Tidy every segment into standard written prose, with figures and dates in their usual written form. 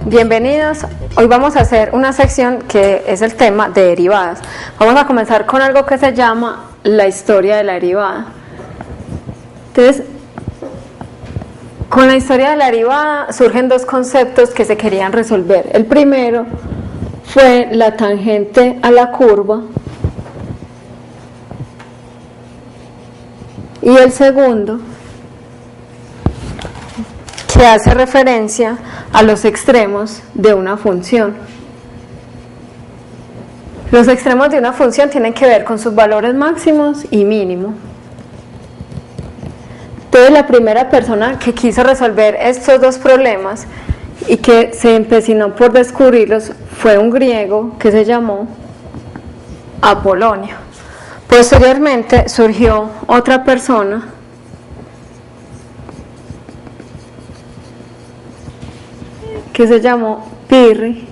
Bienvenidos. Hoy vamos a hacer una sección que es el tema de derivadas. Vamos a comenzar con algo que se llama la historia de la derivada. Entonces, con la historia de la derivada surgen dos conceptos que se querían resolver. El primero fue la tangente a la curva y el segundo que hace referencia a los extremos de una función. Los extremos de una función tienen que ver con sus valores máximos y mínimos. Entonces, la primera persona que quiso resolver estos dos problemas y que se empecinó por descubrirlos fue un griego que se llamó Apolonio. Posteriormente surgió otra persona que se llamó Pirri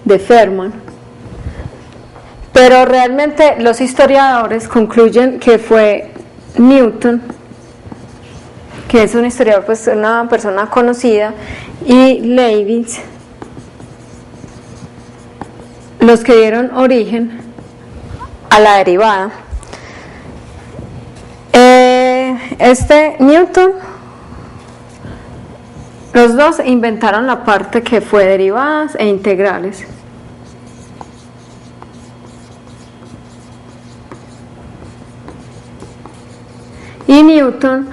de Fermat, pero realmente los historiadores concluyen que fue Newton, que es un historiador, pues una persona conocida, y Leibniz, los que dieron origen a la derivada. Newton, los dos inventaron la parte que fue derivadas e integrales. Y Newton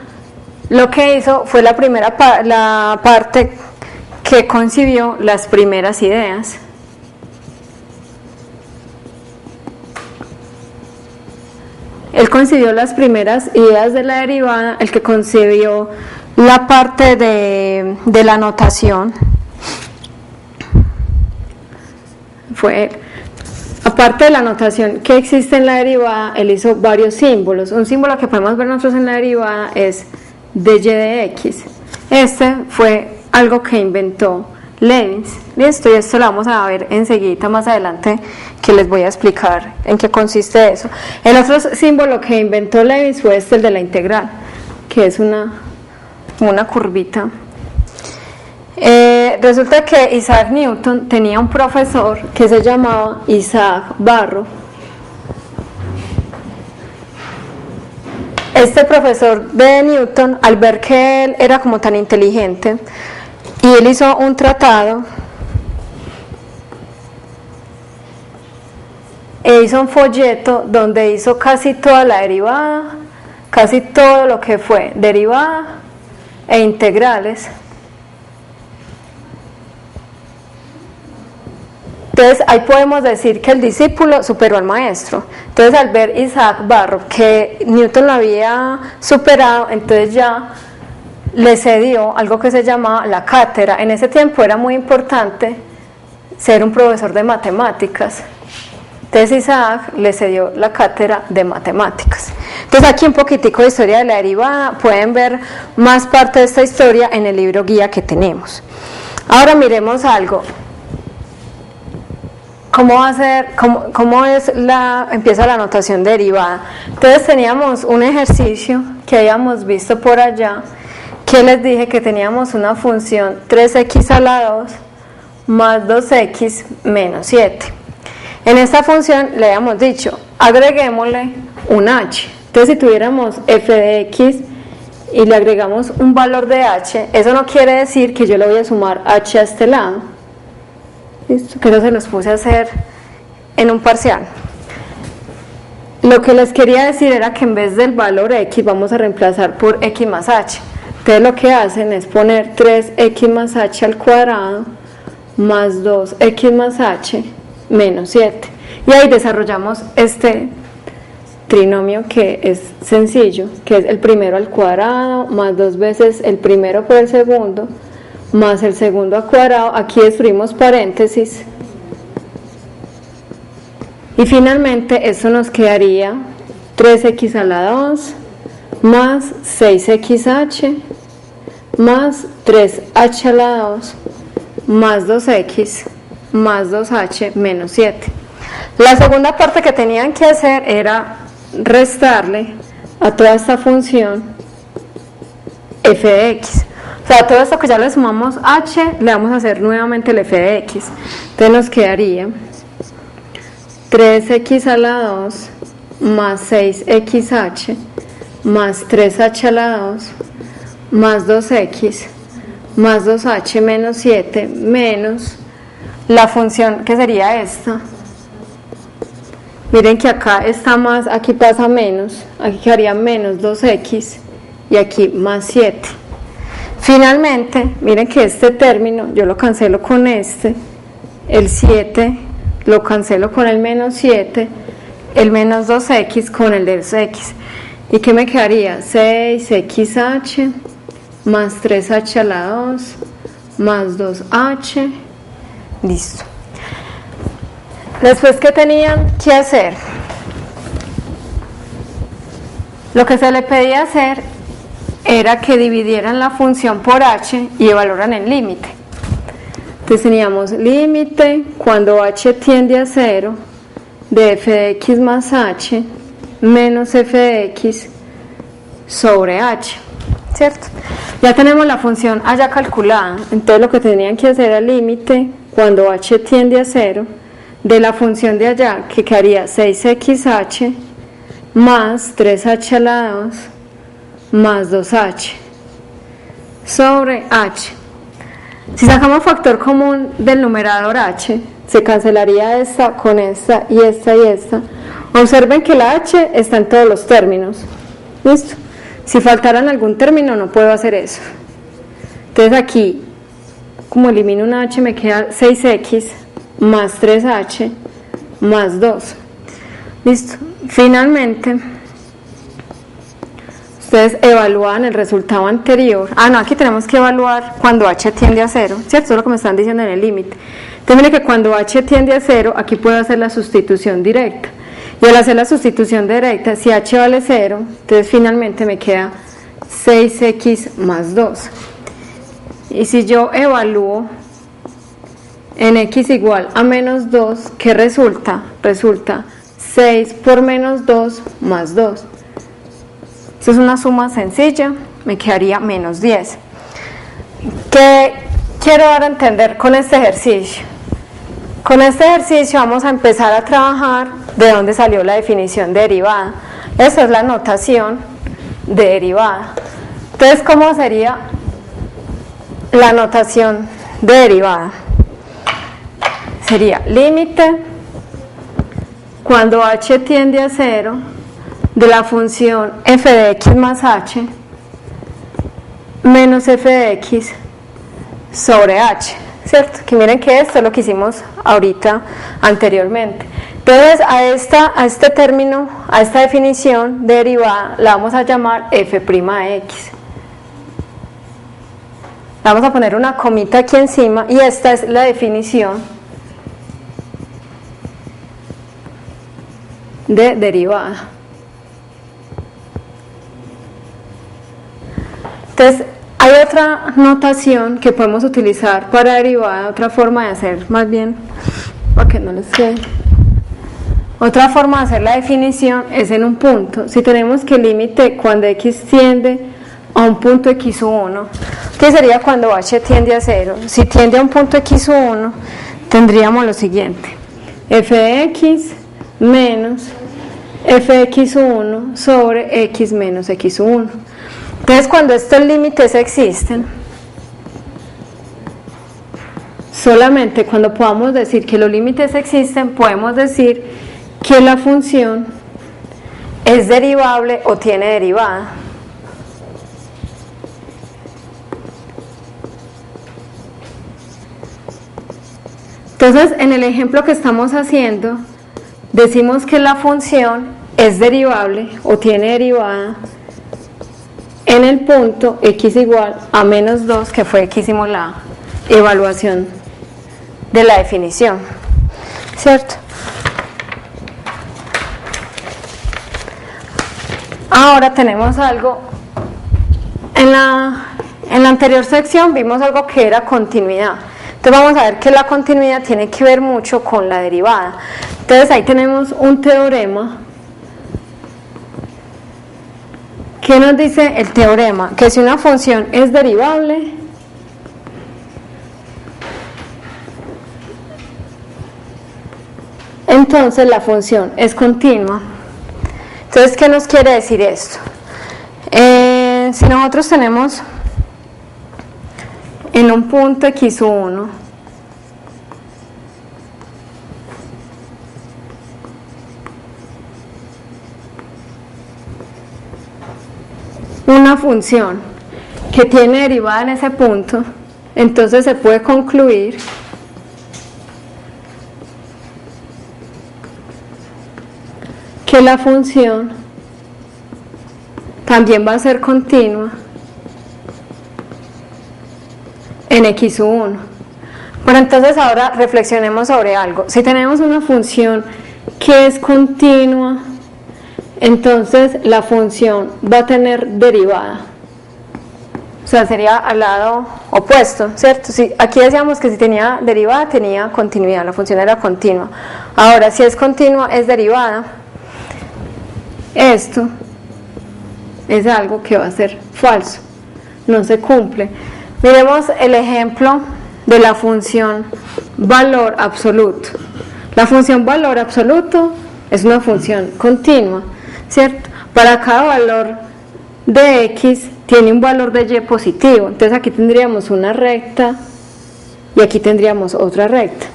lo que hizo fue la parte que concibió las primeras ideas. Él concibió las primeras ideas de la derivada, el que concibió la parte de la notación fue él. Aparte de la notación que existe en la derivada, él hizo varios símbolos. Un símbolo que podemos ver nosotros en la derivada es dy de x. Este fue algo que inventó Leibniz. Listo, y esto lo vamos a ver enseguida más adelante, que les voy a explicar en qué consiste eso. El otro símbolo que inventó Leibniz fue el de la integral, que es una curvita. Resulta que Isaac Newton tenía un profesor que se llamaba Isaac Barrow. Este profesor de Newton, al ver que él era como tan inteligente, y él hizo un tratado e hizo un folleto donde hizo casi toda la derivada, casi todo lo que fue derivada e integrales. Entonces ahí podemos decir que el discípulo superó al maestro. Entonces, al ver Isaac Barrow que Newton lo había superado, entonces ya le cedió algo que se llamaba la cátedra. En ese tiempo era muy importante ser un profesor de matemáticas. Entonces Isaac le cedió la cátedra de matemáticas. Entonces aquí un poquitico de historia de la derivada. Pueden ver más parte de esta historia en el libro guía que tenemos. Ahora miremos algo. Empieza la notación de derivada. Entonces teníamos un ejercicio que habíamos visto por allá, que les dije que teníamos una función 3x a la 2 más 2x menos 7. En esta función le habíamos dicho, agreguémosle un h. Entonces, si tuviéramos f de x y le agregamos un valor de h, eso no quiere decir que yo le voy a sumar h a este lado. ¿Listo? Que eso se los puse a hacer en un parcial. Lo que les quería decir era que en vez del valor x vamos a reemplazar por x más h. Entonces lo que hacen es poner 3x más h al cuadrado más 2x más h menos 7. Y ahí desarrollamos este trinomio que es sencillo, que es el primero al cuadrado más 2 veces el primero por el segundo más el segundo al cuadrado. Aquí destruimos paréntesis y finalmente esto nos quedaría 3x a la 2 más 6xh más 3h a la 2 más 2x más 2h menos 7. La segunda parte que tenían que hacer era restarle a toda esta función f de x. sea, todo esto que ya le sumamos h, le vamos a hacer nuevamente el f de x. Entonces nos quedaría 3x a la 2 más 6xh más 3h a la 2 más 2x más 2h menos 7 menos la función que sería esta. Miren que acá está más, aquí pasa menos, aquí quedaría menos 2x y aquí más 7. Finalmente, miren que este término yo lo cancelo con este, el 7 lo cancelo con el menos 7, el menos 2x con el 2x. ¿Y qué me quedaría? 6xh más 3h a la 2 más 2h. Listo. Después, ¿qué tenían que hacer? Lo que se le pedía hacer era que dividieran la función por h y evaluaran el límite. Entonces teníamos límite cuando h tiende a 0 de f de x más h menos f de x sobre h, ¿cierto? Ya tenemos la función allá calculada, entonces lo que tenían que hacer era límite cuando h tiende a 0 de la función de allá, que quedaría 6xh más 3h a la 2 más 2h sobre h. Si sacamos factor común del numerador h, se cancelaría esta con esta y esta y esta. Observen que la h está en todos los términos. ¿Listo? Si faltaran algún término no puedo hacer eso. Entonces aquí, como elimino una h, me queda 6x más 3h más 2. Listo. Finalmente, ustedes evalúan el resultado anterior. No, aquí tenemos que evaluar cuando h tiende a 0, ¿cierto? Eso es lo que me están diciendo en el límite. Entonces miren que cuando h tiende a 0, aquí puedo hacer la sustitución directa. Y al hacer la sustitución directa, si h vale 0, entonces finalmente me queda 6x más 2. Y si yo evalúo en x igual a menos 2, ¿qué resulta? Resulta 6 por menos 2 más 2. Esta es una suma sencilla, me quedaría menos 10. ¿Qué quiero dar a entender con este ejercicio? Con este ejercicio vamos a empezar a trabajar de dónde salió la definición de derivada. Esa es la notación de derivada. Entonces, ¿cómo sería la notación de derivada? Sería límite cuando h tiende a 0 de la función f de x más h menos f de x sobre h, ¿cierto? Que miren que esto es lo que hicimos ahorita anteriormente. Entonces a este término, a esta definición de derivada la vamos a llamar f' de x. Vamos a poner una comita aquí encima y esta es la definición de derivada. Entonces, hay otra notación que podemos utilizar para derivada, otra forma de hacer, más bien, para que no les quede. Otra forma de hacer la definición es en un punto. Si tenemos que el límite cuando x tiende a un punto x1, ¿qué sería cuando h tiende a 0? Si tiende a un punto x1, tendríamos lo siguiente: f de x menos f de x1 sobre x menos x1. Entonces, cuando estos límites existen, solamente cuando podamos decir que los límites existen, podemos decir que la función es derivable o tiene derivada. Entonces, en el ejemplo que estamos haciendo, decimos que la función es derivable o tiene derivada en el punto x igual a menos 2, que fue que hicimos la evaluación de la definición, ¿cierto? Ahora tenemos algo, en la anterior sección vimos algo que era continuidad. Entonces vamos a ver que la continuidad tiene que ver mucho con la derivada. Entonces ahí tenemos un teorema. ¿Qué nos dice el teorema? Que si una función es derivable, entonces la función es continua. Entonces, ¿qué nos quiere decir esto? Si nosotros tenemos en un punto x1 una función que tiene derivada en ese punto, entonces se puede concluir que la función también va a ser continua en x1. Bueno, entonces ahora reflexionemos sobre algo. Si tenemos una función que es continua, entonces la función va a tener derivada. O sea, sería al lado opuesto, ¿cierto? Si, aquí decíamos que si tenía derivada, tenía continuidad, la función era continua. Ahora, si es continua, es derivada. Esto es algo que va a ser falso, no se cumple. Miremos el ejemplo de la función valor absoluto. La función valor absoluto es una función continua, ¿cierto? Para cada valor de x tiene un valor de y positivo. Entonces aquí tendríamos una recta y aquí tendríamos otra recta.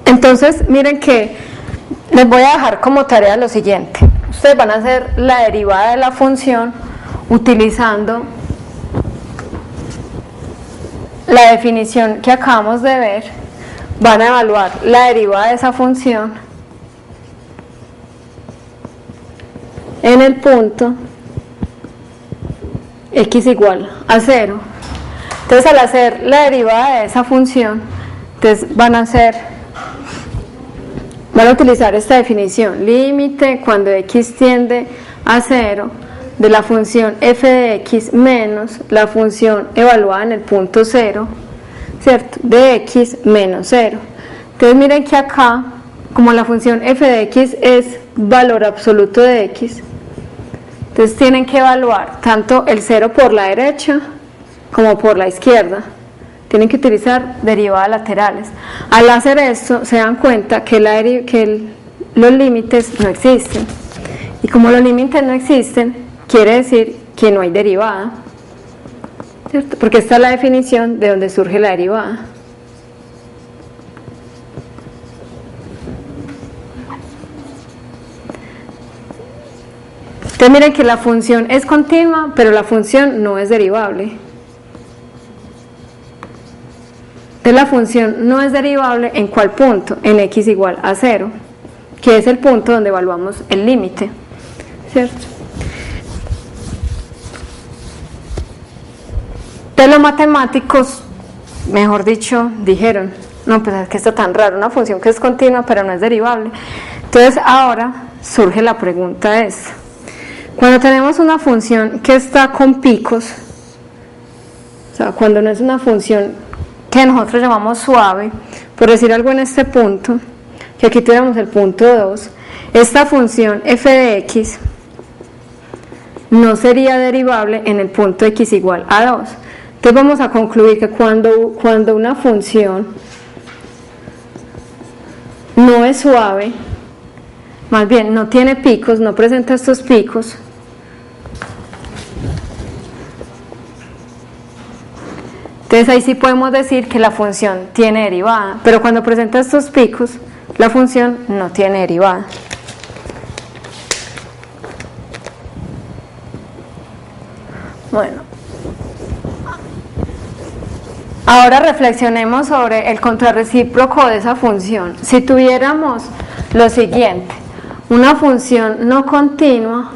Entonces miren que les voy a dejar como tarea lo siguiente. Ustedes van a hacer la derivada de la función utilizando la definición que acabamos de ver. Van a evaluar la derivada de esa función en el punto x igual a 0. Entonces al hacer la derivada de esa función, entonces van a utilizar esta definición: límite cuando x tiende a 0 de la función f de x menos la función evaluada en el punto 0, ¿cierto? De x menos 0. Entonces miren que acá, como la función f de x es valor absoluto de x, entonces tienen que evaluar tanto el 0 por la derecha como por la izquierda. Tienen que utilizar derivadas laterales. Al hacer esto se dan cuenta que los límites no existen. Y como los límites no existen, quiere decir que no hay derivada, ¿cierto? Porque esta es la definición de donde surge la derivada. Entonces miren que la función es continua, pero la función no es derivable. Entonces la función no es derivable ¿en cuál punto? En x igual a 0, que es el punto donde evaluamos el límite, ¿cierto? Entonces los matemáticos, mejor dicho, dijeron, no, pues es que está tan raro, una función que es continua pero no es derivable. Entonces ahora surge la pregunta es, cuando tenemos una función que está con picos, o sea, cuando no es una función que nosotros llamamos suave, por decir algo en este punto, que aquí tenemos el punto 2, esta función f de x no sería derivable en el punto x igual a 2. Entonces vamos a concluir que cuando una función no es suave, más bien no tiene picos, no presenta estos picos, entonces ahí sí podemos decir que la función tiene derivada, pero cuando presenta estos picos, la función no tiene derivada. Bueno, ahora reflexionemos sobre el contrarrecíproco de esa función. Si tuviéramos lo siguiente, una función no continua,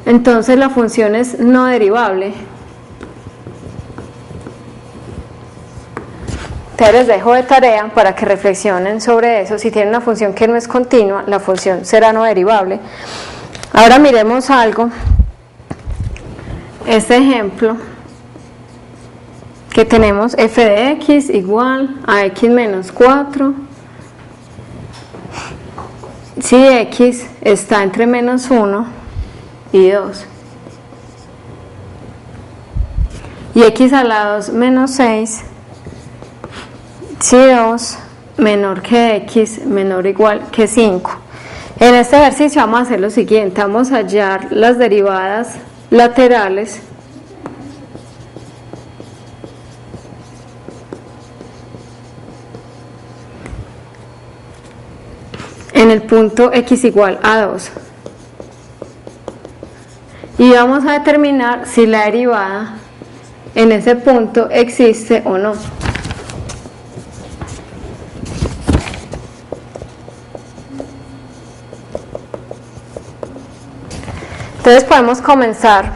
entonces la función es no derivable. Les dejo de tarea para que reflexionen sobre eso. Si tienen una función que no es continua, la función será no derivable. Ahora miremos algo. Este ejemplo que tenemos f de x igual a x menos 4 si x está entre menos 1 y 2. y x a la 2 menos 6 si 2 menor que x menor o igual que 5. En este ejercicio vamos a hacer lo siguiente, vamos a hallar las derivadas laterales en el punto x igual a 2 y vamos a determinar si la derivada en ese punto existe o no. Entonces podemos comenzar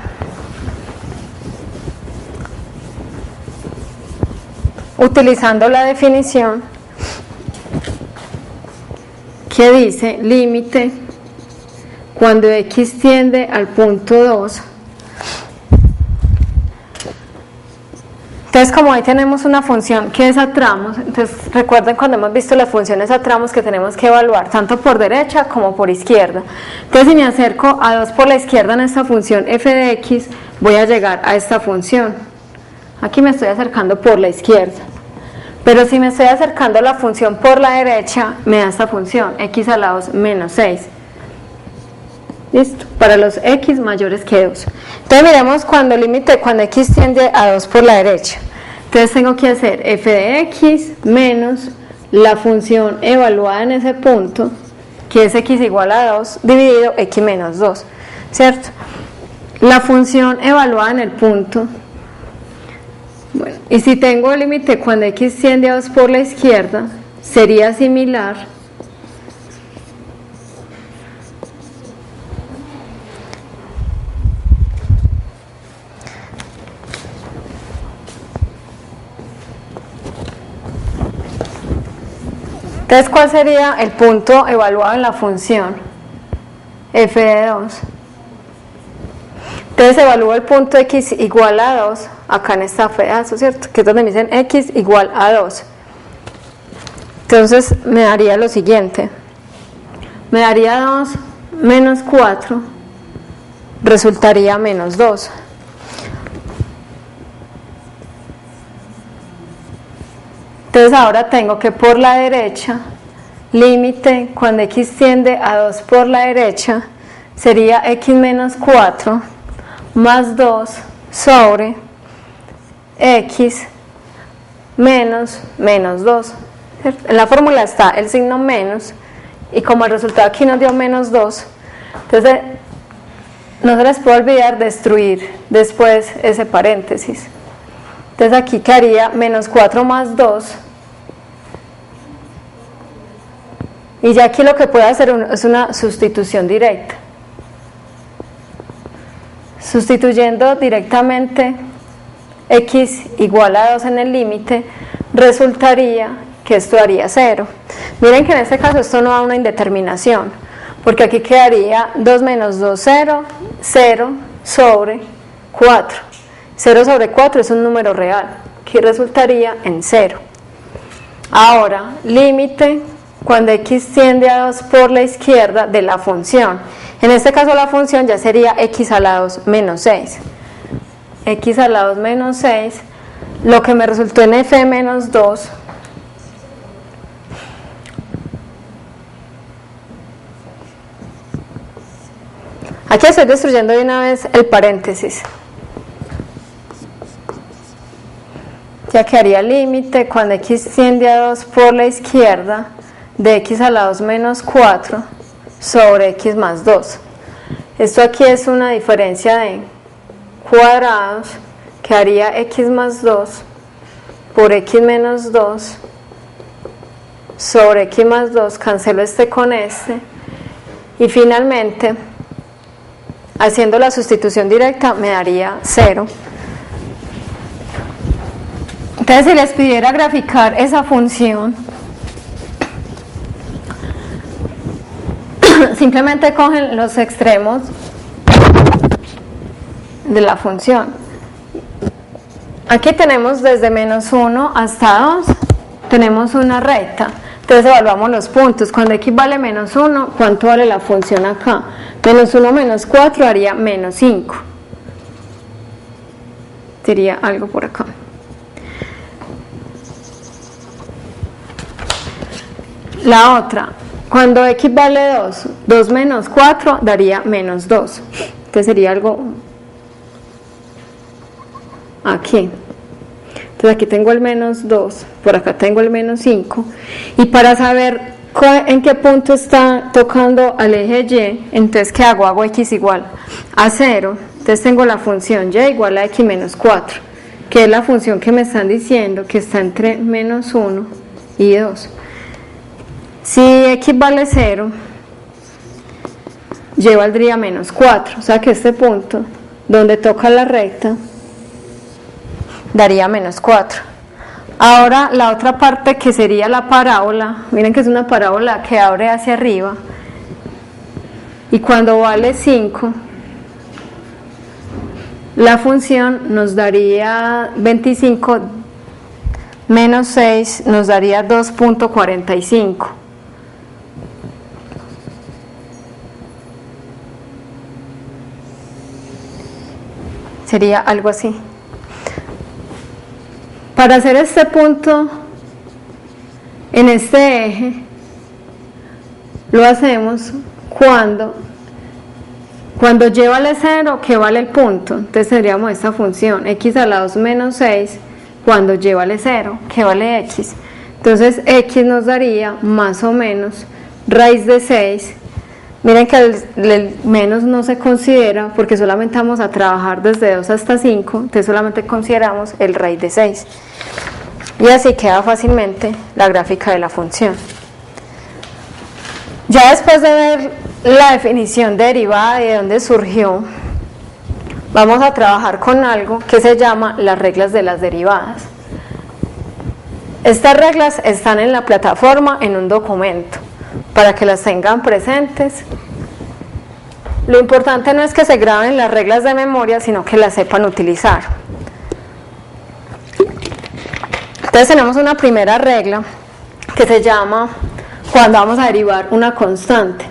utilizando la definición que dice límite cuando x tiende al punto 2. Entonces, como ahí tenemos una función que es a tramos, entonces recuerden cuando hemos visto las funciones a tramos que tenemos que evaluar tanto por derecha como por izquierda. Entonces, si me acerco a 2 por la izquierda en esta función f de x, voy a llegar a esta función. Aquí me estoy acercando por la izquierda. Pero si me estoy acercando a la función por la derecha, me da esta función, x a la 2 menos 6. ¿Listo? Para los x mayores que 2. Entonces miremos cuando límite, cuando x tiende a 2 por la derecha. Entonces tengo que hacer f de x menos la función evaluada en ese punto, que es x igual a 2, dividido x menos 2. ¿Cierto? La función evaluada en el punto. Bueno, y si tengo el límite cuando x tiende a 2 por la izquierda, sería similar Entonces, ¿cuál sería el punto evaluado en la función? F de 2. Entonces, evalúo el punto x igual a 2, acá en esta pedazo, ¿cierto? Que es donde me dicen x igual a 2. Entonces, me daría lo siguiente. Me daría 2 menos 4, resultaría menos 2. Entonces ahora tengo que por la derecha, límite cuando x tiende a 2 por la derecha, sería x menos 4 más 2 sobre x menos 2. ¿Cierto? En la fórmula está el signo menos, y como el resultado aquí nos dio menos 2, entonces no se les puede olvidar destruir después ese paréntesis. Entonces aquí quedaría menos 4 más 2. Y ya aquí lo que puedo hacer es una sustitución directa. Sustituyendo directamente x igual a 2 en el límite, resultaría que esto daría 0. Miren que en este caso esto no da una indeterminación, porque aquí quedaría 2 menos 2, 0, 0 sobre 4. 0 sobre 4 es un número real, que resultaría en 0. Ahora, límite cuando x tiende a 2 por la izquierda de la función. En este caso la función ya sería x a la 2 menos 6. X a la 2 menos 6, lo que me resultó en f menos 2. Aquí estoy destruyendo de una vez el paréntesis. Ya quedaría límite cuando x tiende a 2 por la izquierda de x a la 2 menos 4 sobre x más 2. Esto aquí es una diferencia de cuadrados, que haría x más 2 por x menos 2 sobre x más 2, cancelo este con este, y finalmente, haciendo la sustitución directa, me daría 0. Entonces, si les pidiera graficar esa función, simplemente cogen los extremos de la función. Aquí tenemos desde menos 1 hasta 2, tenemos una recta. Entonces evaluamos los puntos. Cuando x vale menos 1, ¿cuánto vale la función acá? Menos 1 menos 4 haría menos 5. sería algo por acá. La otra, cuando x vale 2, 2 menos 4 daría menos 2. Entonces sería algo aquí. Entonces aquí tengo el menos 2, por acá tengo el menos 5. Y para saber en qué punto está tocando al eje y, entonces ¿qué hago? Hago x igual a 0. Entonces tengo la función y igual a x menos 4, que es la función que me están diciendo que está entre menos 1 y 2. Si x vale 0, y valdría menos 4, o sea que este punto donde toca la recta daría menos 4. Ahora la otra parte que sería la parábola, miren que es una parábola que abre hacia arriba, y cuando vale 5, la función nos daría 25 menos 6, nos daría 2.45. Sería algo así. Para hacer este punto en este eje, lo hacemos cuando y vale 0, que vale el punto. Entonces tendríamos esta función, x a la 2 menos 6, cuando y vale 0, que vale x. Entonces x nos daría más o menos raíz de 6. Miren que el menos no se considera porque solamente vamos a trabajar desde 2 hasta 5, entonces solamente consideramos el raíz de 6. Y así queda fácilmente la gráfica de la función. Ya después de ver la definición de derivada y de dónde surgió, vamos a trabajar con algo que se llama las reglas de las derivadas. Estas reglas están en la plataforma en un documento, para que las tengan presentes. Lo importante no es que se graben las reglas de memoria, sino que las sepan utilizar. Entonces tenemos una primera regla que se llama cuando vamos a derivar una constante.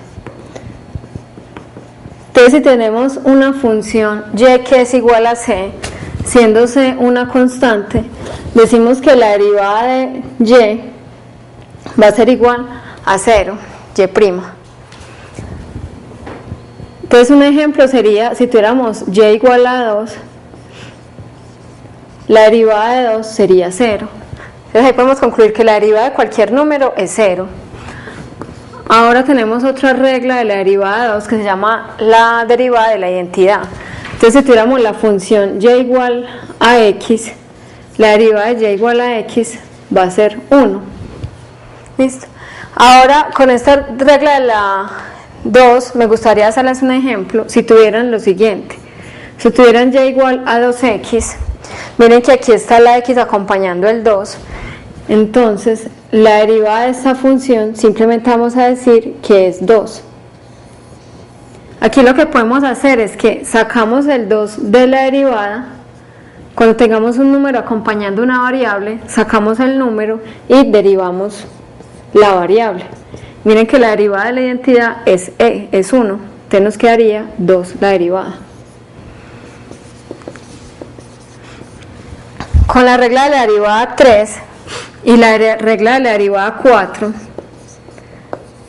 Entonces si tenemos una función y que es igual a c, siendo c una constante, decimos que la derivada de y va a ser igual a 0, y'. Entonces un ejemplo sería, si tuviéramos y igual a 2, la derivada de 2 sería 0. Entonces ahí podemos concluir que la derivada de cualquier número es 0. Ahora tenemos otra regla de la derivada de 2 que se llama la derivada de la identidad. Entonces si tuviéramos la función y igual a x, la derivada de y igual a x va a ser 1. ¿Listo? Ahora, con esta regla de la 2, me gustaría hacerles un ejemplo. Si tuvieran lo siguiente, si tuvieran y igual a 2x, miren que aquí está la x acompañando el 2, entonces la derivada de esta función simplemente vamos a decir que es 2. Aquí lo que podemos hacer es que sacamos el 2 de la derivada. Cuando tengamos un número acompañando una variable, sacamos el número y derivamos la variable. Miren que la derivada de la identidad es 1, entonces nos quedaría 2 la derivada. Con la regla de la derivada 3 y la regla de la derivada 4,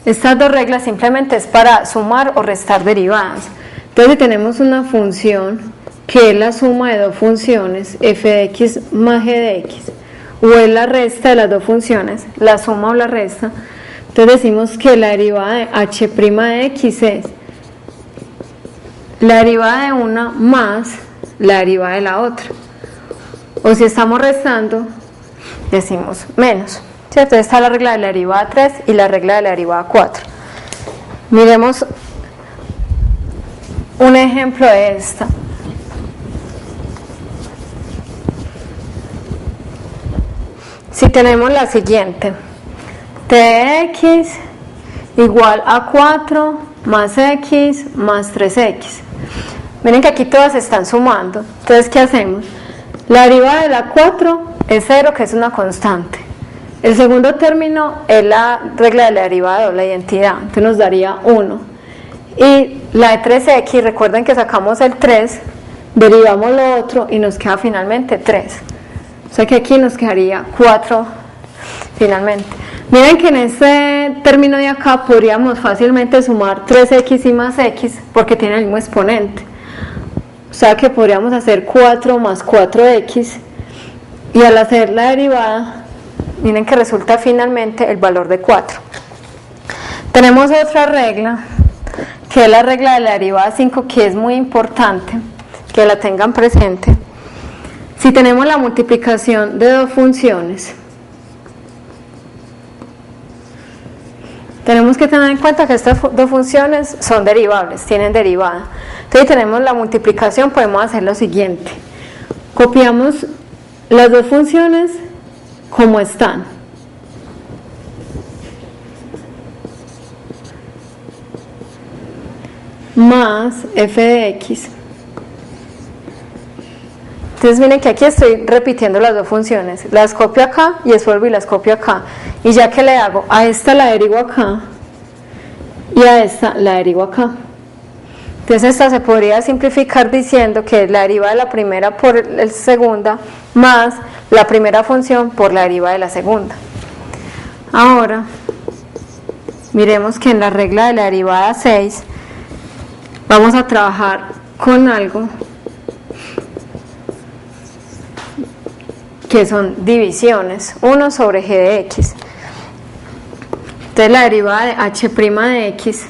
estas dos reglas simplemente es para sumar o restar derivadas. Entonces si tenemos una función que es la suma de dos funciones, f de x más g de x, o es la resta de las dos funciones, la suma o la resta, entonces decimos que la derivada de h' de x es la derivada de una más la derivada de la otra. O si estamos restando, decimos menos. Entonces está la regla de la derivada 3 y la regla de la derivada 4. Miremos un ejemplo de esta. Si tenemos la siguiente, t de x igual a 4 más x más 3x. Miren que aquí todas se están sumando. Entonces, ¿qué hacemos? La derivada de la 4 es 0, que es una constante. El segundo término es la regla de la derivada o la identidad, entonces nos daría 1. Y la de 3x, recuerden que sacamos el 3, derivamos lo otro y nos queda finalmente 3. O sea que aquí nos quedaría 4 finalmente. Miren que en este término de acá podríamos fácilmente sumar 3x y más x porque tiene el mismo exponente. O sea que podríamos hacer 4 más 4x y al hacer la derivada, miren que resulta finalmente el valor de 4. Tenemos otra regla, que es la regla de la derivada 5, que es muy importante que la tengan presente. Si tenemos la multiplicación de dos funciones, tenemos que tener en cuenta que estas dos funciones son derivables, tienen derivada. Entonces, si tenemos la multiplicación, podemos hacer lo siguiente. Copiamos las dos funciones como están. Más f de x. Entonces miren que aquí estoy repitiendo las dos funciones, las copio acá y después vuelvo y las copio acá, y ya que le hago, a esta la derivo acá y a esta la derivo acá. Entonces esta se podría simplificar diciendo que es la derivada de la primera por la segunda más la primera función por la derivada de la segunda. Ahora miremos que en la regla de la derivada 6 vamos a trabajar con algo que son divisiones, 1 sobre g de x. Entonces la derivada de h' de x,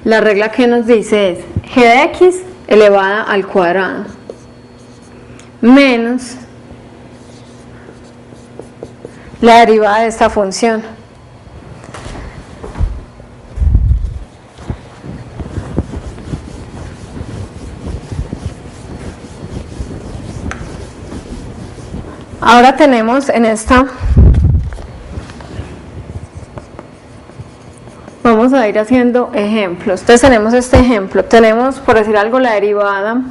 la regla que nos dice es g de x elevada al cuadrado menos la derivada de esta función. Ahora tenemos en esta, vamos a ir haciendo ejemplos. Entonces tenemos este ejemplo, tenemos por decir algo la derivada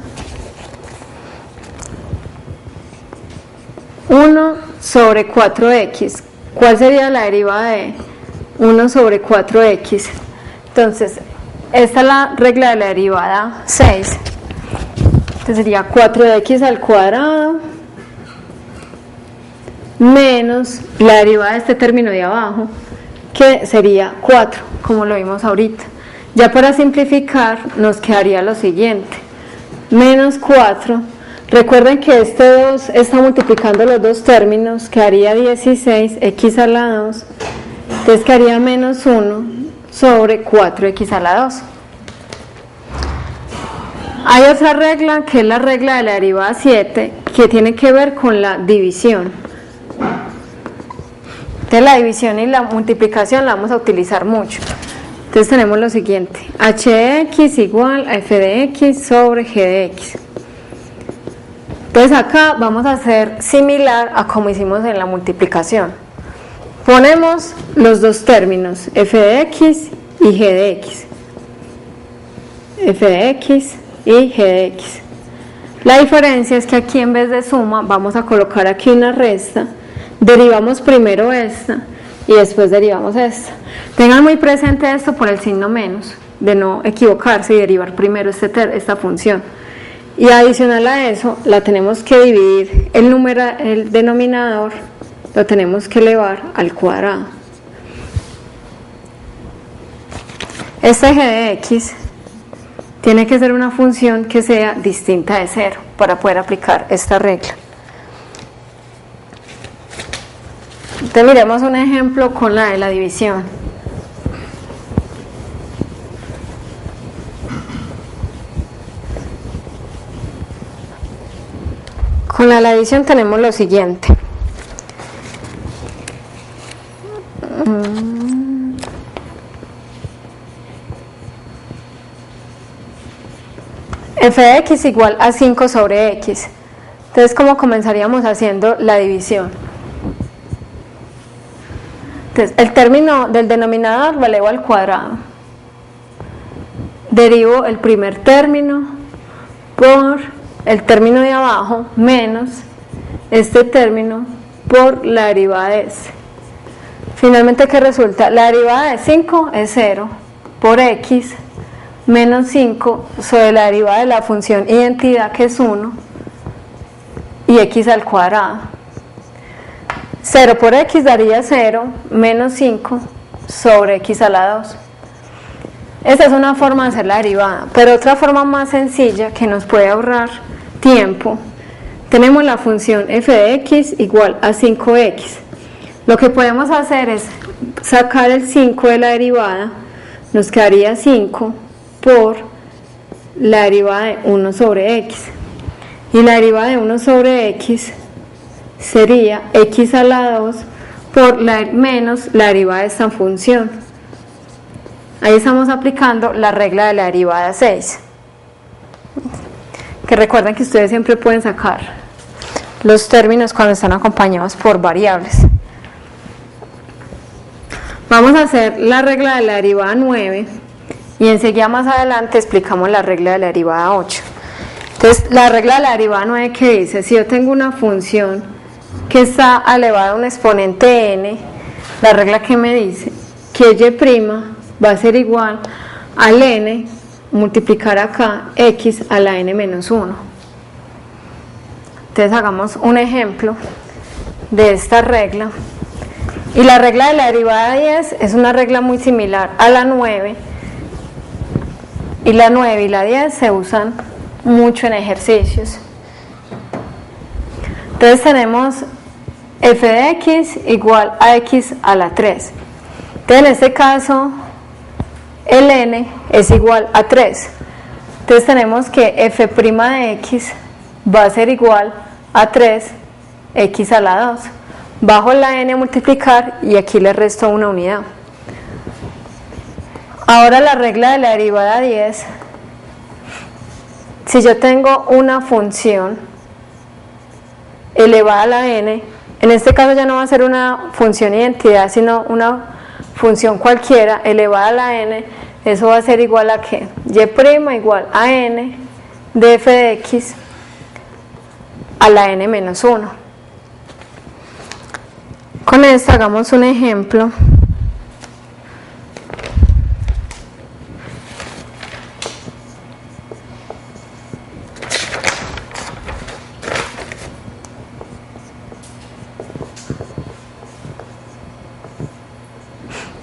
1 sobre 4x. ¿Cuál sería la derivada de 1 sobre 4x? Entonces esta es la regla de la derivada 6. Entonces sería 4x al cuadrado menos la derivada de este término de abajo, que sería 4, como lo vimos ahorita. Ya para simplificar nos quedaría lo siguiente, menos 4. Recuerden que este 2 está multiplicando los dos términos, quedaría 16, x a la 2, entonces quedaría menos 1 sobre 4x a la 2. Hay otra regla, que es la regla de la derivada 7, que tiene que ver con la división. Entonces la división y la multiplicación la vamos a utilizar mucho. Entonces tenemos lo siguiente, h de x igual a f de x sobre g de x. Entonces acá vamos a hacer similar a como hicimos en la multiplicación. Ponemos los dos términos, f de x y g de x. F de x y g de x. La diferencia es que aquí en vez de suma vamos a colocar aquí una resta. Derivamos primero esta y después derivamos esta. Tengan muy presente esto por el signo menos, de no equivocarse y derivar primero esta función. Y adicional a eso, la tenemos que dividir, el denominador lo tenemos que elevar al cuadrado. Este g de x tiene que ser una función que sea distinta de 0 para poder aplicar esta regla. Entonces miremos un ejemplo con la de la división. Con la división tenemos lo siguiente. F de x igual a 5 sobre x. Entonces, ¿cómo comenzaríamos haciendo la división? Entonces, el término del denominador lo elevo al cuadrado. Derivo el primer término por el término de abajo menos este término por la derivada de este. Finalmente, ¿qué resulta? La derivada de 5 es 0 por x menos 5 sobre la derivada de la función identidad, que es 1, y x al cuadrado. 0 por x daría 0, menos 5 sobre x a la 2. Esta es una forma de hacer la derivada, pero otra forma más sencilla que nos puede ahorrar tiempo, tenemos la función f de x igual a 5x. Lo que podemos hacer es sacar el 5 de la derivada, nos quedaría 5 por la derivada de 1 sobre x. Y la derivada de 1 sobre x sería x a la 2 por menos la derivada de esta función. Ahí estamos aplicando la regla de la derivada 6. Que recuerden que ustedes siempre pueden sacar los términos cuando están acompañados por variables. Vamos a hacer la regla de la derivada 9 y enseguida más adelante explicamos la regla de la derivada 8. Entonces, la regla de la derivada 9, que dice, si yo tengo una función que está elevada a un exponente n, la regla que me dice que y' va a ser igual al n multiplicar acá x a la n menos 1. Entonces hagamos un ejemplo de esta regla. Y la regla de la derivada 10 es una regla muy similar a la 9. Y la 9 y la 10 se usan mucho en ejercicios. Entonces tenemos f de x igual a x a la 3. Entonces en este caso el n es igual a 3. Entonces tenemos que f' de x va a ser igual a 3 x a la 2. Bajo la n a multiplicar y aquí le resto una unidad. Ahora la regla de la derivada 10. Si yo tengo una función elevada a la n, en este caso ya no va a ser una función identidad, sino una función cualquiera elevada a la n, eso va a ser igual a ¿qué? Y' igual a n de f de x a la n menos 1. Con esto hagamos un ejemplo.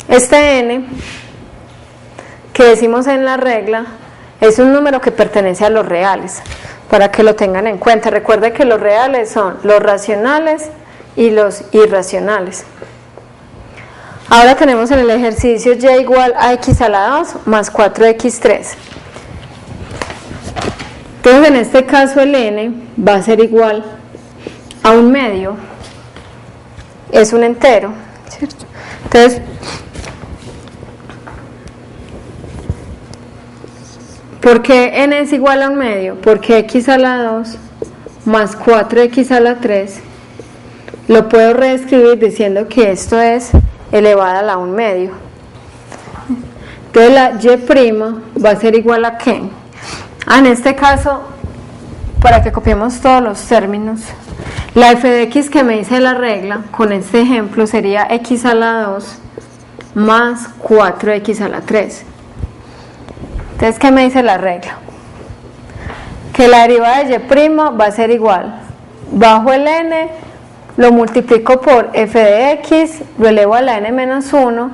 Este n que decimos en la regla es un número que pertenece a los reales, para que lo tengan en cuenta. Recuerden que los reales son los racionales y los irracionales. Ahora tenemos en el ejercicio y igual a x a la 2 más 4x3. Entonces en este caso el n va a ser igual a un medio, es un entero, ¿cierto? Entonces, ¿por qué n es igual a un medio? Porque x a la 2 más 4x a la 3 lo puedo reescribir diciendo que esto es elevada a la 1 medio. Entonces la y' va a ser igual a ¿qué? En este caso, para que copiemos todos los términos, la f de x que me dice la regla, con este ejemplo sería x a la 2 más 4x a la 3. Entonces, ¿qué me dice la regla? Que la derivada de y' va a ser igual, bajo el n, lo multiplico por f de x, lo elevo a la n menos 1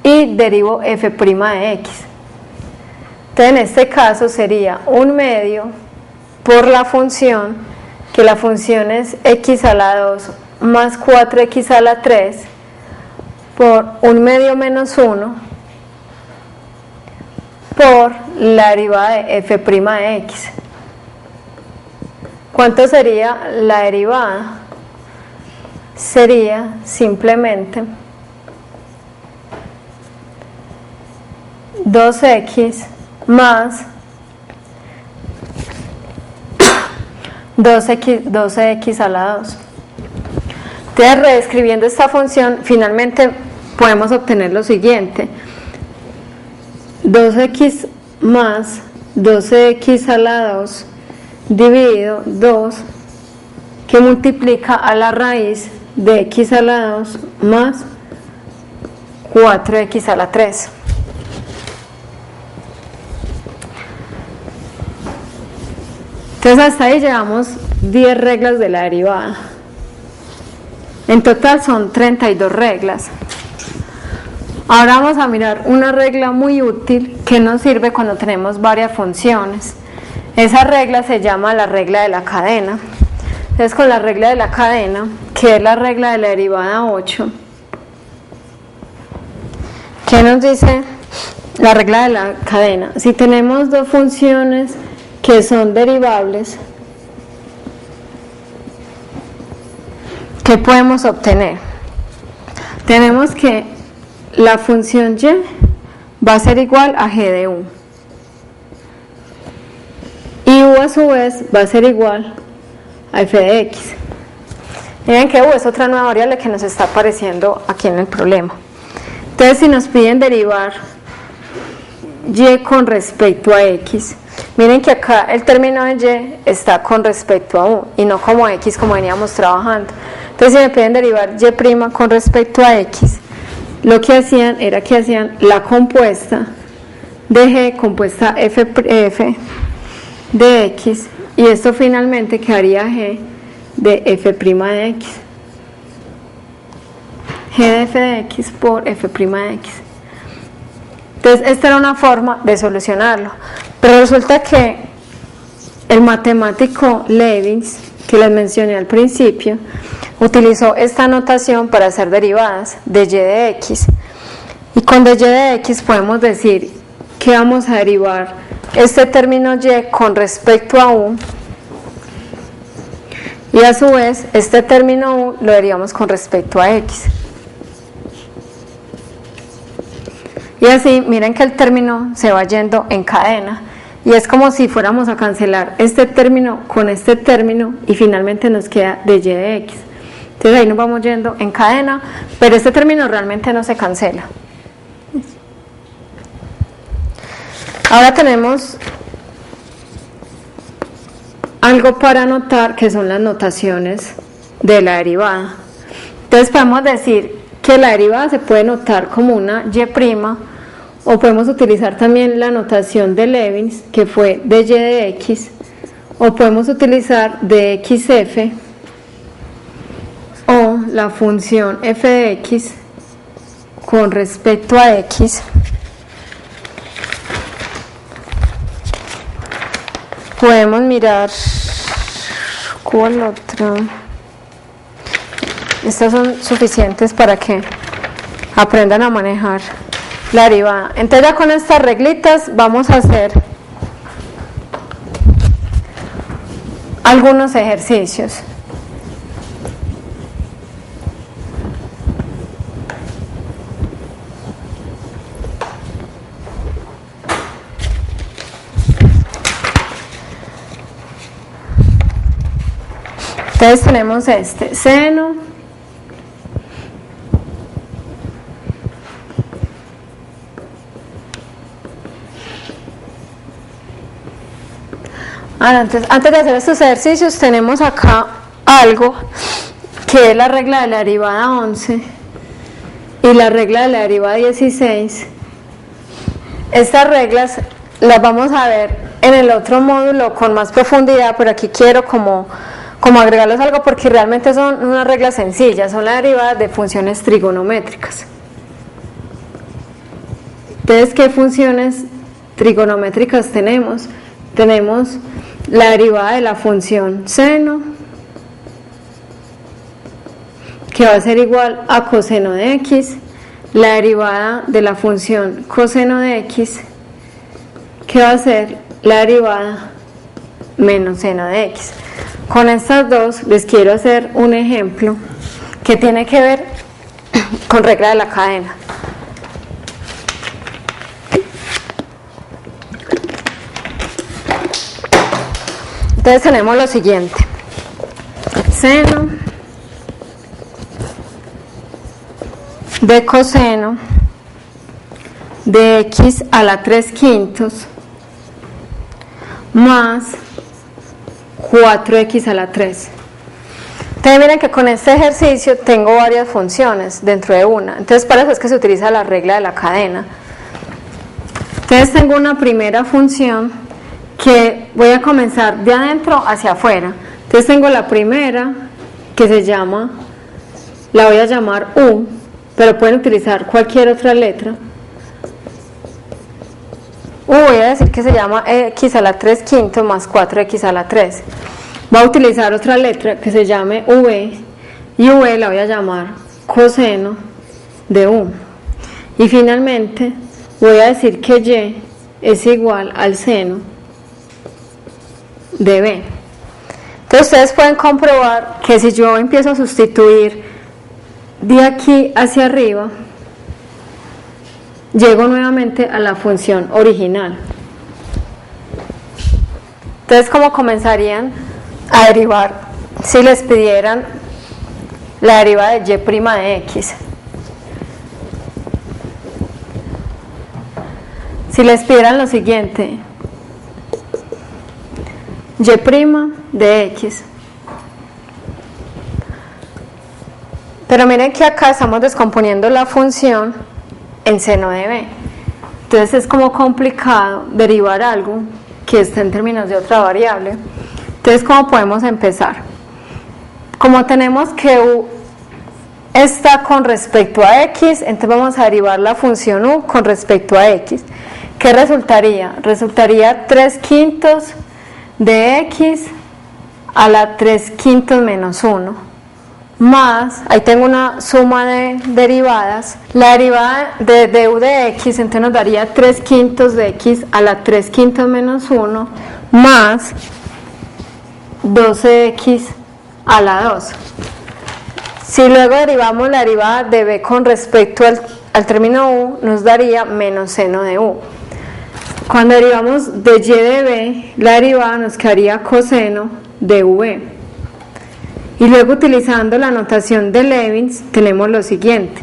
y derivo f' de x. Entonces, en este caso sería un medio por la función, que la función es x a la 2 más 4x a la 3, por un medio menos 1, por la derivada de f' de x. ¿Cuánto sería la derivada? Sería simplemente 2x más 12x a la 2. Entonces, reescribiendo esta función, finalmente podemos obtener lo siguiente: 2x más 12x a la 2 dividido 2, que multiplica a la raíz de x a la 2 más 4x a la 3. Entonces hasta ahí llevamos 10 reglas de la derivada. En total son 32 reglas. Ahora vamos a mirar una regla muy útil que nos sirve cuando tenemos varias funciones. Esa regla se llama la regla de la cadena. Entonces con la regla de la cadena, que es la regla de la derivada 8, ¿qué nos dice la regla de la cadena? Si tenemos dos funciones que son derivables, ¿qué podemos obtener? Tenemos que la función y va a ser igual a g de u. Y u a su vez va a ser igual a f de x. Miren que u es otra nueva variable que nos está apareciendo aquí en el problema. Entonces si nos piden derivar y con respecto a x, miren que acá el término de y está con respecto a u y no como x como veníamos trabajando. Entonces si me piden derivar y' con respecto a x, lo que hacían era que hacían la compuesta de g compuesta f de x, y esto finalmente quedaría g de f' de x, g de f de x por f' de x. Entonces esta era una forma de solucionarlo, pero resulta que el matemático Leibniz, que les mencioné al principio, utilizó esta notación para hacer derivadas de y de x, y con de y de x podemos decir que vamos a derivar este término y con respecto a u, y a su vez este término u lo derivamos con respecto a x. Y así miren que el término se va yendo en cadena, y es como si fuéramos a cancelar este término con este término y finalmente nos queda de y de x. Entonces ahí nos vamos yendo en cadena, pero este término realmente no se cancela. Ahora tenemos algo para anotar, que son las notaciones de la derivada. Entonces podemos decir que la derivada se puede notar como una y', o podemos utilizar también la notación de Leibniz, que fue de y de x, o podemos utilizar de xf, o la función f de x con respecto a x podemos mirar cuál otra. Estas son suficientes para que aprendan a manejar la derivada. Entonces ya con estas reglitas vamos a hacer algunos ejercicios. Entonces tenemos este seno antes de hacer estos ejercicios tenemos acá algo que es la regla de la derivada 11 y la regla de la derivada 16. Estas reglas las vamos a ver en el otro módulo con más profundidad, pero aquí quiero como agregarles algo porque realmente son unas reglas sencillas, son las derivadas de funciones trigonométricas. Entonces, ¿qué funciones trigonométricas tenemos? Tenemos la derivada de la función seno, que va a ser igual a coseno de x, la derivada de la función coseno de x, que va a ser la derivada menos seno de x. Con estas dos les quiero hacer un ejemplo que tiene que ver con regla de la cadena. Entonces tenemos lo siguiente: seno de coseno de x a la 3/5 más 4x a la 3. Entonces miren que con este ejercicio tengo varias funciones dentro de una. Entonces para eso es que se utiliza la regla de la cadena. Entonces tengo una primera función que voy a comenzar de adentro hacia afuera. Entonces tengo la primera que se llama, la voy a llamar U, pero pueden utilizar cualquier otra letra. Voy a decir que se llama x a la 3 quintos más 4x a la 3. Voy a utilizar otra letra que se llame v, y v la voy a llamar coseno de u. Y finalmente voy a decir que y es igual al seno de b. Entonces ustedes pueden comprobar que si yo empiezo a sustituir de aquí hacia arriba, llego nuevamente a la función original. Entonces, ¿cómo comenzarían a derivar si les pidieran la derivada de y' de x? Si les pidieran lo siguiente, y' de x. Pero miren que acá estamos descomponiendo la función en seno de b. Entonces es como complicado derivar algo que está en términos de otra variable. Entonces, ¿cómo podemos empezar? Como tenemos que u está con respecto a x, entonces vamos a derivar la función u con respecto a x. ¿Qué resultaría? Resultaría 3 quintos de x a la 3 quintos menos 1. Más, ahí tengo una suma de derivadas, la derivada de u de x, entonces nos daría 3 quintos de x a la 3 quintos menos 1, más 12x a la 2. Si luego derivamos la derivada de b con respecto al término u, nos daría menos seno de u. Cuando derivamos de y de b, la derivada nos quedaría coseno de v. Y luego, utilizando la notación de Levins, tenemos lo siguiente: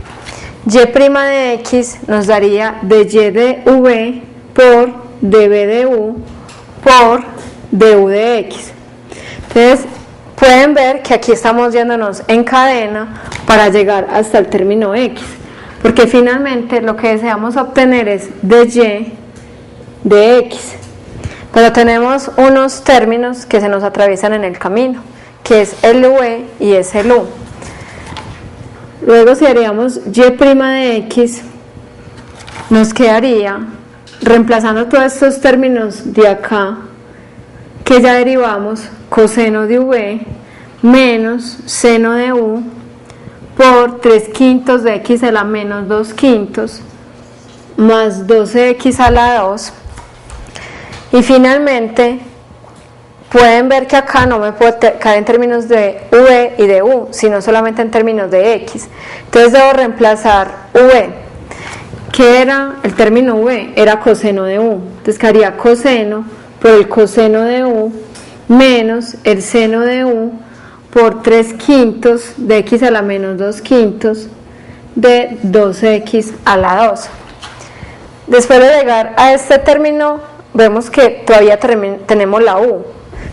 y' de x nos daría de y de v por db de u por du de x. Entonces, pueden ver que aquí estamos yéndonos en cadena para llegar hasta el término x, porque finalmente lo que deseamos obtener es de y de x. Pero tenemos unos términos que se nos atraviesan en el camino, que es el v y es el u. Luego, si haríamos y' de x, nos quedaría, reemplazando todos estos términos de acá que ya derivamos, coseno de v menos seno de u por 3 quintos de x a la menos 2 quintos más 12x a la 2. Y finalmente, pueden ver que acá no me puedo caer en términos de v y de u, sino solamente en términos de x. Entonces debo reemplazar v. ¿Qué era el término v? Era coseno de u. Entonces quedaría coseno por el coseno de u menos el seno de u por 3 quintos de x a la menos 2 quintos de 12x a la 2. Después de llegar a este término, vemos que todavía tenemos la u.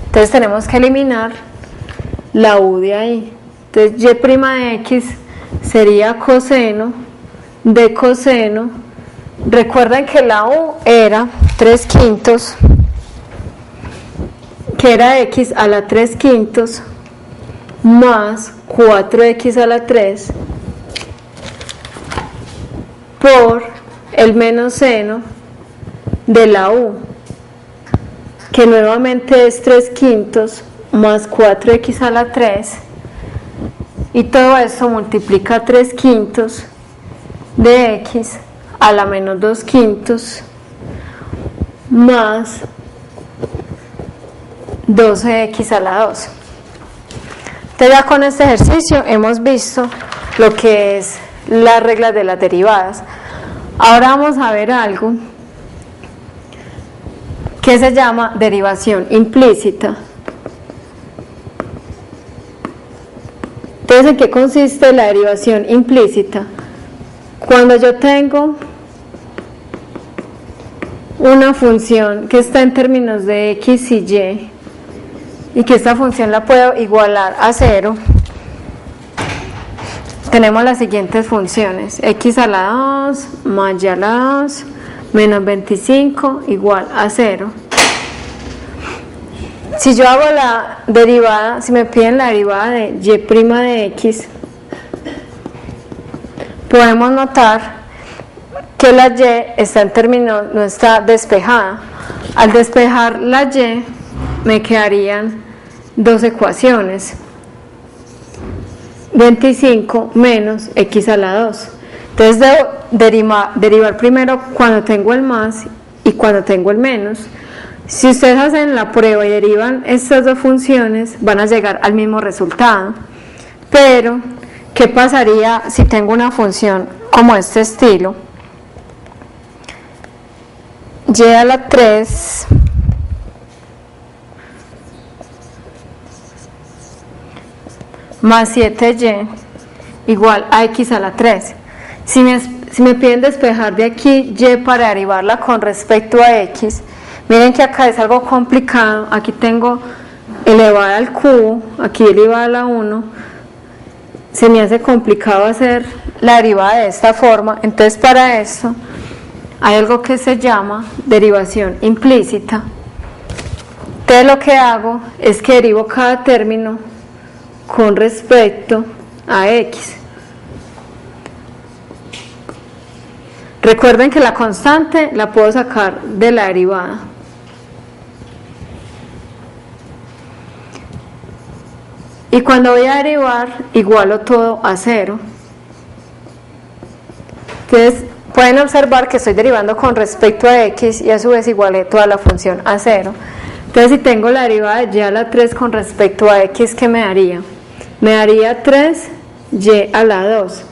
Entonces tenemos que eliminar la u de ahí. Entonces y' de x sería coseno de coseno. Recuerden que la u era 3 quintos, que era x a la 3 quintos más 4x a la 3 por el menos seno de la u, que nuevamente es 3 quintos más 4x a la 3, y todo esto multiplica 3 quintos de x a la menos 2 quintos más 12x a la 2. Entonces, ya con este ejercicio hemos visto lo que es las reglas de las derivadas. Ahora vamos a ver algo que se llama derivación implícita. Entonces, ¿en qué consiste la derivación implícita? Cuando yo tengo una función que está en términos de x y y que esta función la puedo igualar a 0, tenemos las siguientes funciones: x a la 2 más y a la 2 menos 25 igual a 0. Si yo hago la derivada, si me piden la derivada de y' de x, podemos notar que la y está en término, no está despejada. Al despejar la y, me quedarían dos ecuaciones: 25 menos x a la 2. Entonces debo derivar primero cuando tengo el más y cuando tengo el menos. Si ustedes hacen la prueba y derivan estas dos funciones, van a llegar al mismo resultado. Pero, ¿qué pasaría si tengo una función como este estilo? Y a la 3 más 7y igual a x a la 3. Si me piden despejar de aquí y para derivarla con respecto a x, miren que acá es algo complicado. Aquí tengo elevada al cubo, aquí elevada a la 1. Se me hace complicado hacer la derivada de esta forma. Entonces, para esto hay algo que se llama derivación implícita. Entonces, lo que hago es que derivo cada término con respecto a x. Recuerden que la constante la puedo sacar de la derivada. Y cuando voy a derivar, igualo todo a 0. Entonces, pueden observar que estoy derivando con respecto a x y a su vez igualé toda la función a 0. Entonces, si tengo la derivada de y a la 3 con respecto a x, ¿qué me daría? Me daría 3y a la 2.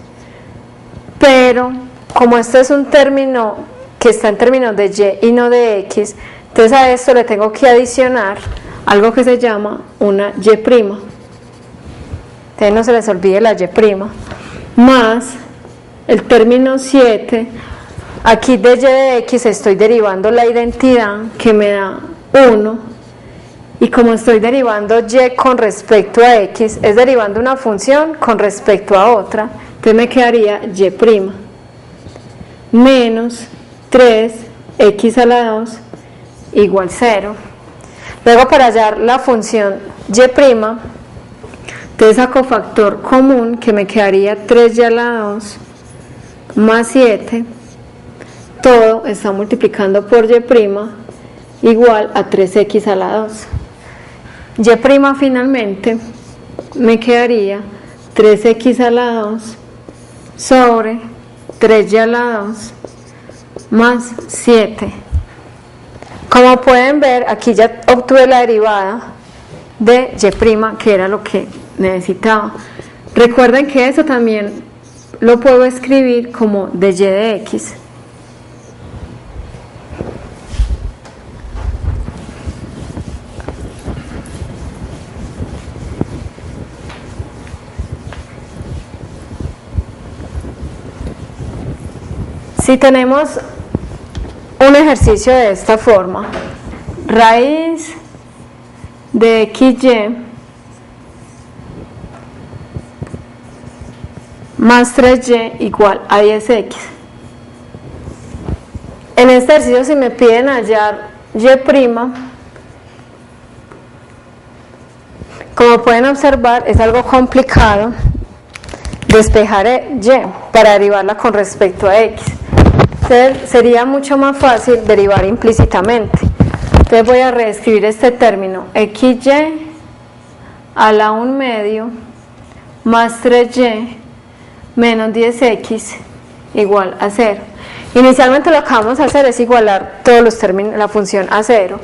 Pero, como esto es un término que está en términos de y no de x, entonces a esto le tengo que adicionar algo que se llama una y'. Entonces no se les olvide la y', más el término 7. Aquí de y de x estoy derivando la identidad que me da 1, y como estoy derivando y con respecto a x, es derivando una función con respecto a otra, entonces me quedaría y' menos 3x a la 2 igual 0. Luego, para hallar la función y', entonces saco factor común, que me quedaría 3y a la 2 más 7. Todo está multiplicando por y' igual a 3x a la 2. Y' finalmente me quedaría 3x a la 2 sobre 3y a la 2 más 7. Como pueden ver, aquí ya obtuve la derivada de y', que era lo que necesitaba. Recuerden que eso también lo puedo escribir como de y de x. Si tenemos un ejercicio de esta forma: raíz de xy más 3y igual a 10x. En este ejercicio, si me piden hallar y', como pueden observar, es algo complicado despejar y para derivarla con respecto a x. Entonces, sería mucho más fácil derivar implícitamente. Entonces voy a reescribir este término: xy a la 1/2 más 3y menos 10x igual a 0. Inicialmente lo que vamos a hacer es igualar todos los términos, la función a 0.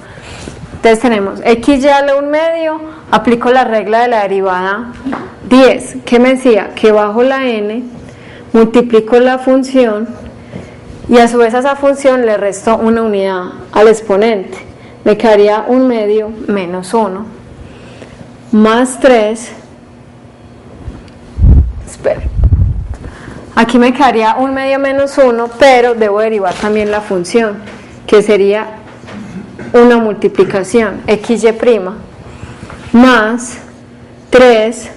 Entonces tenemos xy a la 1/2, aplico la regla de la derivada 10, que me decía que bajo la n, multiplico la función y a su vez a esa función le resto una unidad al exponente. Me quedaría 1/2 menos 1 más 3. Esperen. Aquí me quedaría 1/2 menos 1, pero debo derivar también la función, que sería una multiplicación, xy' más 3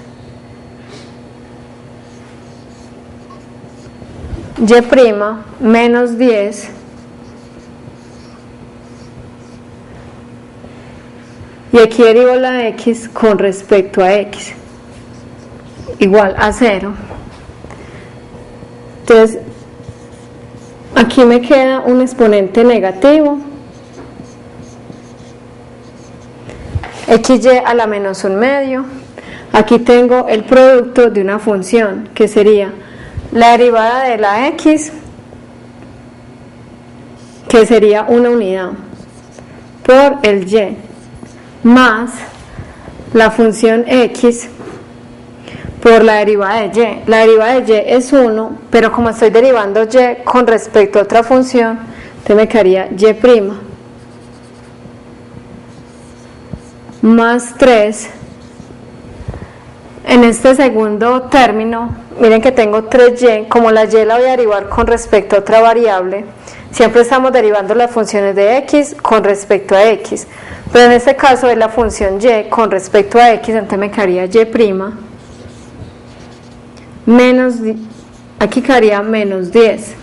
y' menos 10 y aquí derivo la x con respecto a x, igual a 0. Entonces, aquí me queda un exponente negativo, xy a la menos 1/2. Aquí tengo el producto de una función, que sería la derivada de la x, que sería una unidad, por el y, más la función x por la derivada de y. La derivada de y es 1, pero como estoy derivando y con respecto a otra función, entonces me quedaría y' más 3. En este segundo término, miren que tengo 3y, como la y la voy a derivar con respecto a otra variable, siempre estamos derivando las funciones de x con respecto a x, pero en este caso es la función y con respecto a x, entonces me quedaría y' menos, aquí quedaría menos 10.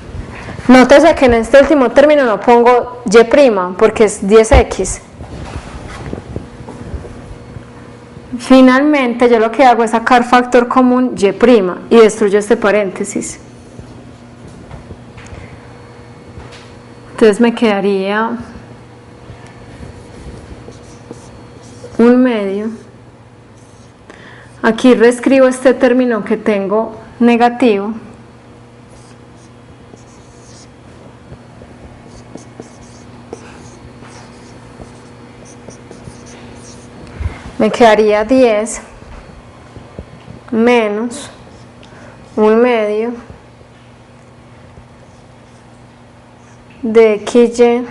Nótese que en este último término no pongo y' porque es 10x. Finalmente yo lo que hago es sacar factor común y' y destruyo este paréntesis. Entonces me quedaría 1/2. Aquí reescribo este término que tengo negativo. Me quedaría 10 menos 1/2 de xy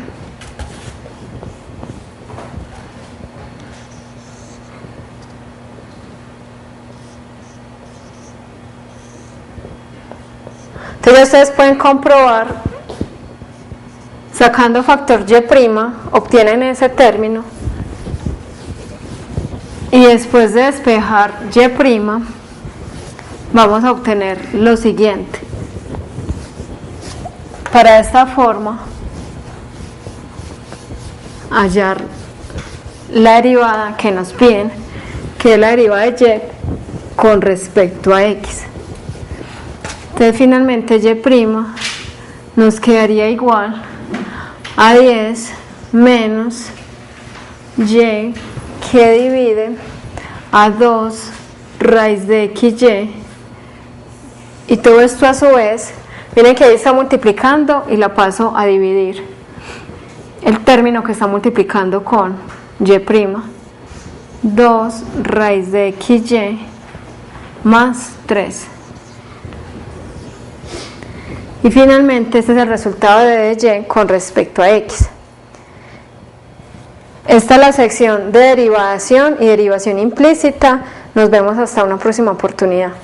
entonces ustedes pueden comprobar, sacando factor y' obtienen ese término, y después de despejar y' vamos a obtener lo siguiente. Para esta forma hallar la derivada que nos piden, que es la derivada de y con respecto a x. Entonces finalmente y' nos quedaría igual a 10 menos y que divide a 2 raíz de xy, y todo esto a su vez, miren que ahí está multiplicando y la paso a dividir el término que está multiplicando con y', 2 raíz de xy más 3. Y finalmente este es el resultado de y con respecto a x. Esta es la sección de derivación y derivación implícita. Nos vemos hasta una próxima oportunidad.